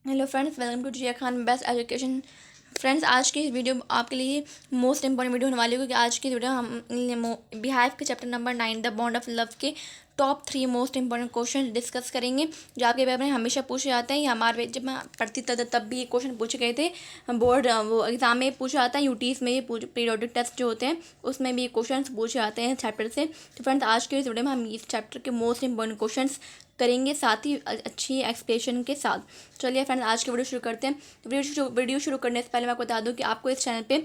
Hello friends, welcome to Jiya Khan best education. Friends, आज की इस वीडियो आपके लिए मोस्ट इंपॉर्टेंट वीडियो होने वाली है, क्योंकि आज की वीडियो हम बिहाइव के chapter number 9 the bond of love के top 3 most important question discuss करेंगे, जो आपके पेपर में हमेशा पूछे जाते हैं। या हमारे जब मैं पढ़ती तब भी ये क्वेश्चन पूछे गए थे। बोर्ड वो एग्जाम में पूछा जाता है, यूटीज में ये पीरियोडिक टेस्ट जो होते हैं उसमें भी ये क्वेश्चन पूछे जाते हैं चैप्टर से। तो फ्रेंड्स, आज के इस वीडियो में हम इस चैप्टर के मोस्ट इंपॉर्टेंट क्वेश्चन करेंगे, साथ ही अच्छी एक्सप्लेनेशन के साथ। चलिए फ्रेंड्स, आज की वीडियो शुरू करते हैं। तो वीडियो शुरू करने से पहले मैं आपको बता दूं कि आपको इस चैनल पे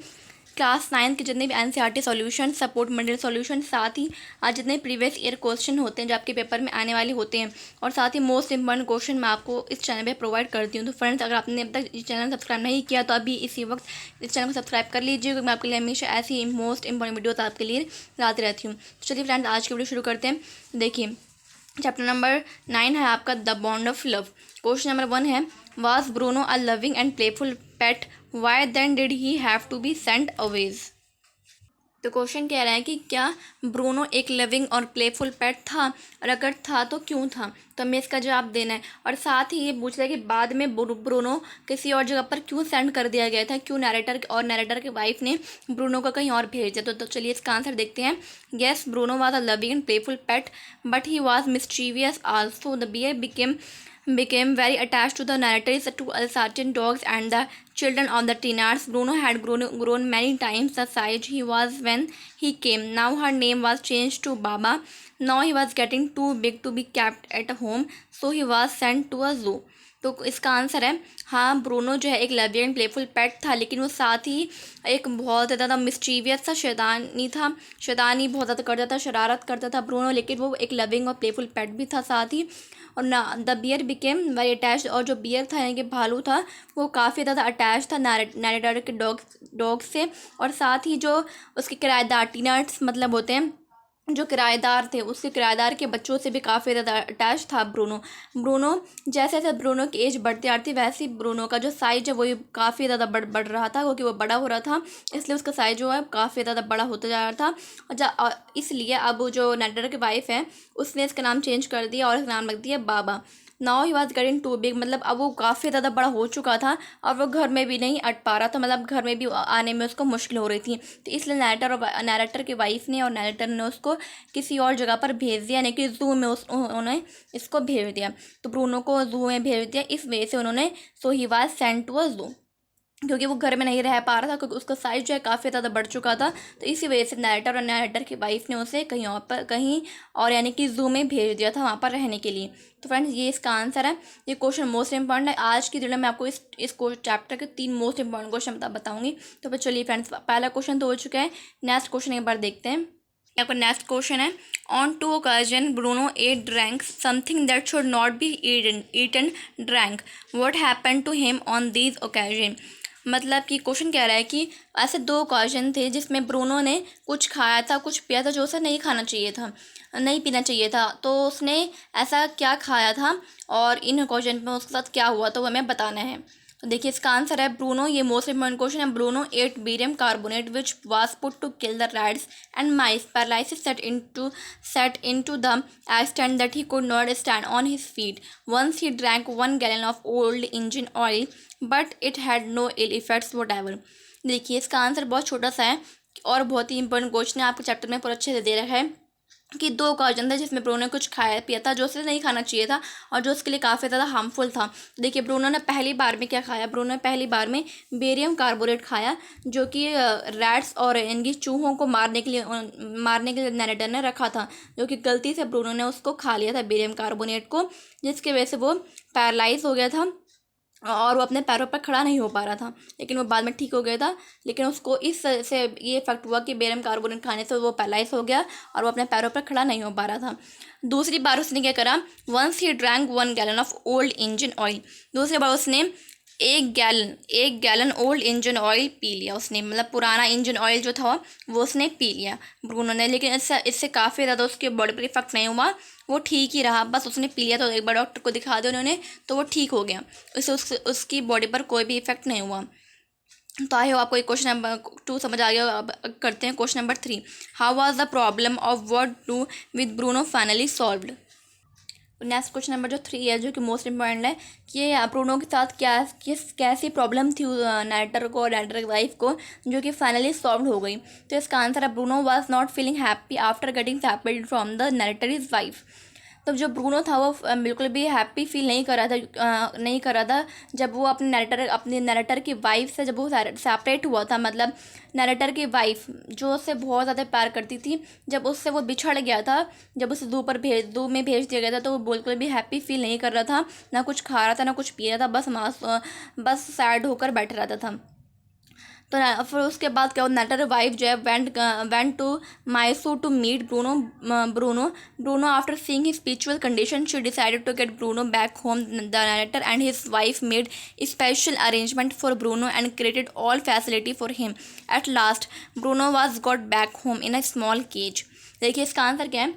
क्लास 9 के जितने भी NCERT solution, support material solution, साथ ही आज जितने प्रीवियस ईयर क्वेश्चन होते हैं जो आपके पेपर में आने वाले होते हैं, और साथ ही मोस्ट इंपॉर्टेंट क्वेश्चन मैं आपको इस चैनल पे प्रोवाइड करती हूँ। तो फ्रेंड्स, अगर आपने अब तक इस चैनल सब्सक्राइब नहीं किया तो अभी इसी वक्त इस चैनल को सब्सक्राइब कर लीजिए, क्योंकि मैं आपके लिए हमेशा ऐसी मोस्ट इंपॉर्टेंट वीडियोस आपके लिए लाती रहती हूँ। तो चलिए फ्रेंड्स, आज की वीडियो शुरू करते हैं। देखिए, चैप्टर नंबर 9 है आपका the bond of love. Question number 1 है, was Bruno a loving and playful pet, why then did he have to be sent away. तो क्वेश्चन कह रहा है कि क्या ब्रूनो एक लविंग और प्लेफुल पेट था, और अगर था तो क्यों था। तो हमें इसका जवाब देना है, और साथ ही ये पूछ रहा है कि बाद में ब्रूनो किसी और जगह पर क्यों सेंड कर दिया गया था, क्यों नैरेटर के वाइफ ने ब्रूनो को कहीं और भेज दिया। तो चलिए इसका आंसर देखते हैं। Yes, Bruno was a loving and playful pet, but he was mischievous also. The bear became very attached to the narrators, to certain dogs and the children of the teenagers. Bruno had grown many times the size he was when he came. Now her name was changed to Baba. Now he was getting too big to be kept at home, so he was sent to a zoo. तो इसका answer है हाँ, Bruno जो है एक lovely and playful पेट था, लेकिन वो साथ ही एक बहुत ज़्यादा मिस्चीवियस था, शैतानी था। शैतानी बहुत ज़्यादा करता था, शरारत करता था ब्रूनो, लेकिन वो एक लविंग और प्लेफुल पेट भी था साथ ही। और ना the bear became very attach, और जो बियर था यानी कि भालू था, वो काफ़ी ज़्यादा अटैच था नैरेटर के डॉग से। और साथ ही जो उसके किराएदार टीनट्स मतलब होते हैं जो किराएदार थे, उसके किराएदार के बच्चों से भी काफ़ी ज़्यादा अटैच था ब्रूनो। ब्रूनो जैसे जैसे ब्रूनो की एज बढ़ती आती, वैसे ही ब्रूनो का जो साइज है वो काफ़ी ज़्यादा बढ़ रहा था, क्योंकि वो बड़ा हो रहा था, इसलिए उसका साइज जो है काफ़ी ज़्यादा बड़ा होता जा रहा था। और इसलिए अब जो नैरेटर की वाइफ है उसने इसका नाम चेंज कर दिया और इसका नाम रख दिया बाबा। Now he was getting too big, मतलब अब वो काफ़ी ज़्यादा बड़ा हो चुका था, और वो घर में भी नहीं अट पा रहा था, मतलब घर में भी आने में उसको मुश्किल हो रही थी। तो इसलिए नैरेटर की वाइफ ने और नैरेटर ने उसको किसी और जगह पर भेज दिया, यानी कि जू में उन्होंने इसको भेज दिया। तो ब्रूनो को जू में भेज दिया, इस वजह से उन्होंने so he was sent to a zoo, क्योंकि वो घर में नहीं रह पा रहा था, क्योंकि उसका साइज जो है काफ़ी ज़्यादा बढ़ चुका था। तो इसी वजह से नैरेटर की वाइफ ने उसे कहीं और यानी कि जू में भेज दिया था, वहाँ पर रहने के लिए। तो फ्रेंड्स, ये इसका आंसर है। ये क्वेश्चन मोस्ट इंपॉर्टेंट है। आज की वीडियो में आपको इस चैप्टर के 3 मोस्ट इंपॉर्टेंट क्वेश्चन बताऊंगी। तो फिर चलिए फ्रेंड्स, पहला क्वेश्चन तो हो चुका है, नेक्स्ट क्वेश्चन एक बार देखते हैं। यहाँ पर नेक्स्ट क्वेश्चन है, on two occasion Bruno ate drank something that should not be eaten drank, what happen to him on these occasion. मतलब कि क्वेश्चन कह रहा है कि ऐसे 2 ओकेजन थे जिसमें ब्रूनो ने कुछ खाया था, कुछ पिया था जो उसे नहीं खाना चाहिए था, नहीं पीना चाहिए था। तो उसने ऐसा क्या खाया था और इन ओकेजन में उसके साथ क्या हुआ, तो वो हमें बताना है। तो देखिए इसका आंसर है ब्रूनो, ये मोस्ट इंपॉर्टेंट क्वेश्चन है। Bruno ate barium carbonate which was put to kill the rats and mice. Paralysis set into the extent that he could not stand on his feet. Once he drank 1 gallon of old engine oil, but it had no ill effects whatever. देखिए इसका answer बहुत छोटा सा है और बहुत ही important question है, आपको चैप्टर में पूरा अच्छे से दे रखा है कि 2 ओकेजन था जिसमें ब्रूनो ने कुछ खाया पिया था जो उसे नहीं खाना चाहिए था और जो उसके लिए काफ़ी ज़्यादा हार्मफुल था। देखिए ब्रूनो ने पहली बार में क्या खाया, ब्रूनो ने पहली बार में बेरियम कार्बोनेट खाया, जो कि रैट्स और इनकी चूहों को मारने के लिए नैरेटर ने रखा था, जो कि गलती से ब्रूनो ने उसको खा लिया था बेरियम कार्बोनेट को, जिसकी वजह से वो पैरालाइज हो गया था और वो अपने पैरों पर खड़ा नहीं हो पा रहा था। लेकिन वो बाद में ठीक हो गया था, लेकिन उसको इस से ये इफेक्ट हुआ कि बेरियम कार्बोनेट खाने से वो पैरालाइज हो गया और वो अपने पैरों पर खड़ा नहीं हो पा रहा था। दूसरी बार उसने क्या करा, once he drank 1 gallon of old engine oil. दूसरी बार उसने 1 गैलन ओल्ड इंजन ऑयल पी लिया उसने, मतलब पुराना इंजन ऑयल जो था वो उसने पी लिया ब्रूनो ने। लेकिन इससे काफ़ी ज़्यादा उसके बॉडी पर इफेक्ट नहीं हुआ, वो ठीक ही रहा, बस उसने पी लिया तो एक बार डॉक्टर को दिखा दिया उन्होंने, तो वो ठीक हो गया, उससे उसकी बॉडी पर कोई भी इफेक्ट नहीं हुआ। तो आई हो आपको एक क्वेश्चन नंबर 2 समझ आ गया। अब करते हैं question number 3, how was the problem of what do with Bruno finally solved. Next question number जो 3 है, जो कि मोस्ट इंपॉर्टेंट है, कि ब्रूनो के साथ कैसी प्रॉब्लम थी नैरेटर को और नैरेटर की वाइफ को, जो कि फाइनली सॉल्व हो गई। तो इसका आंसर है Bruno was not feeling happy after getting separated from the narrator is wife. तो जो ब्रूनो था वो बिल्कुल भी हैप्पी फील नहीं कर रहा था, जब वो अपने नैरेटर की वाइफ से, जब वो सेपरेट हुआ था, मतलब नैरेटर की वाइफ जो उससे बहुत ज़्यादा प्यार करती थी, जब उससे वो बिछड़ गया था, जब उसे दू में भेज दिया गया था, तो वो बिल्कुल भी हैप्पी फील नहीं कर रहा था, ना कुछ खा रहा था ना कुछ पी रहा था, बस सैड होकर बैठ रहता था। तो फिर उसके बाद क्या हुआ, नैरेटर वाइफ जो है went to Mysore to meet Bruno after seeing his spiritual condition she decided to get Bruno back home. The narrator and his wife made special arrangement for Bruno and created all facility for him. At last Bruno was got back home in a small cage. देखिए इसका answer क्या है,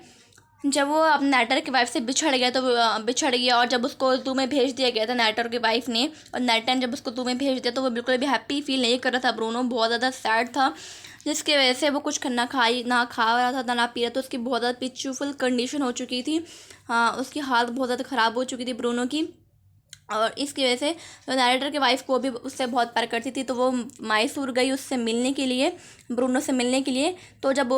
जब वो अपने narrator की wife से बिछड़ गया, तो बिछड़ गया, और जब उसको जू में भेज दिया गया था नैरेटर की वाइफ ने, और नैरेटर ने जब उसको जू में भेज दिया, तो वो बिल्कुल भी हैप्पी फील नहीं कर रहा था। ब्रूनो बहुत ज़्यादा सैड था, जिसकी वजह से वो कुछ ना खा रहा था ना पी रहा था। उसकी बहुत ज़्यादा पिचुफुल कंडीशन हो चुकी थी। हाँ, उसकी हालत बहुत ज़्यादा ख़राब हो चुकी थी ब्रूनो की, और इसकी वजह से तो नैरेटर की वाइफ को भी उससे बहुत प्यार करती थी, तो वो मैसूर गई उससे मिलने के लिए, ब्रूनो से मिलने के लिए। तो जब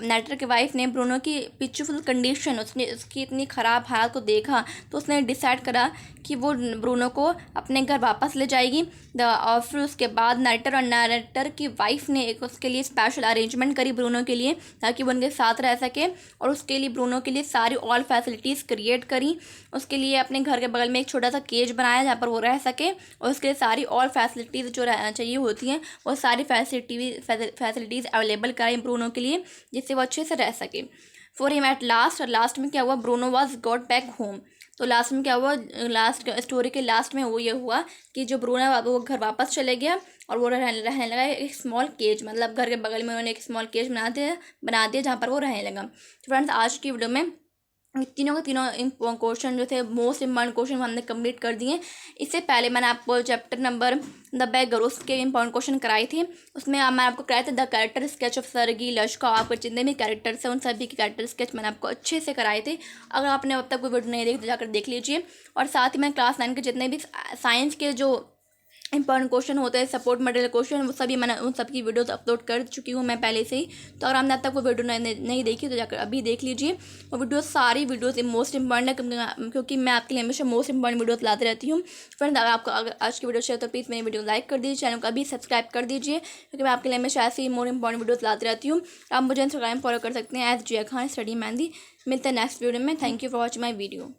नैरेटर की वाइफ ने ब्रूनो की पिचुफुल कंडीशन, उसकी इतनी ख़राब हालत को देखा, तो उसने डिसाइड करा कि वो ब्रूनो को अपने घर वापस ले जाएगी। और फिर उसके बाद नैरेटर की वाइफ ने एक उसके लिए स्पेशल अरेंजमेंट करी ब्रूनो के लिए, ताकि वो उनके साथ रह सके, और उसके लिए ब्रूनो के लिए सारी ऑल फैसिलिटीज़ क्रिएट करी। उसके लिए अपने घर के बगल में एक छोटा सा केज बनाया जहाँ पर वो रह सके, और उसके लिए सारी ऑल फैसिलिटीज़ जो चाहिए होती हैं, वो सारी फैसिलिटीज़ अवेलेबल कराई ब्रूनो के लिए, जिससे वो अच्छे से रह सके। फॉर हिम एट लास्ट में क्या हुआ, Bruno was got back home. तो लास्ट में क्या हुआ, लास्ट स्टोरी के लास्ट में वो ये हुआ कि जो ब्रूनो है वो घर वापस चले गया, और वो रहने लगा एक स्मॉल केज, मतलब घर के बगल में उन्होंने एक स्मॉल केज बना दिया जहाँ पर वो रहने लगा। तो फ्रेंड्स, आज की वीडियो में तीनों के तीनों क्वेश्चन जो थे, मोस्ट इम्पॉर्टेंट क्वेश्चन हमने कंप्लीट कर दिए। इससे पहले मैंने आपको चैप्टर नंबर द बैगरोस के इम्पॉर्टेंट क्वेश्चन कराए थे। उसमें मैं आपको कराए थे द कैरेक्टर स्केच ऑफ सरगी लश्का, आपके जितने भी कैरेक्टर्स हैं उन सभी के कैरेक्टर स्केच मैंने आपको अच्छे से कराए थे। अगर आपने अब तक कोई वीडियो नहीं देखी तो जाकर देख लीजिए। और साथ ही मैंने क्लास 9 के जितने भी साइंस के जो इंपॉर्टेंट क्वेश्चन होते हैं, सपोर्ट मटेरियल क्वेश्चन, वो सभी मैंने उन सबकी वीडियोस अपलोड कर चुकी हूँ मैं पहले से ही। तो अगर आपने अब तक वो वीडियो नहीं देखी तो जाकर अभी देख लीजिए। वो सारी वीडियोस मोस्ट इंपॉर्टेंट है, क्योंकि मैं आपके लिए हमेशा मोस्ट इंपॉर्टेंट वीडियोस लाती रहती हूँ। फ्रेंड्स, अगर आज की वीडियो चाहिए तो प्लीज़ मेरी वीडियो लाइक कर दीजिए, चैनल को अभी सब्सक्राइब कर दीजिए, क्योंकि मैं आपके लिए हमेशा ऐसी मोर इंपॉर्टेंट वीडियोस लाती रहती हूँ। आप मुझे इंस्टाग्राम फॉलो कर सकते हैं @जिया खान स्टडी मेहंदी। मिलते हैं नेक्स्ट वीडियो में। Thank you for watching my video.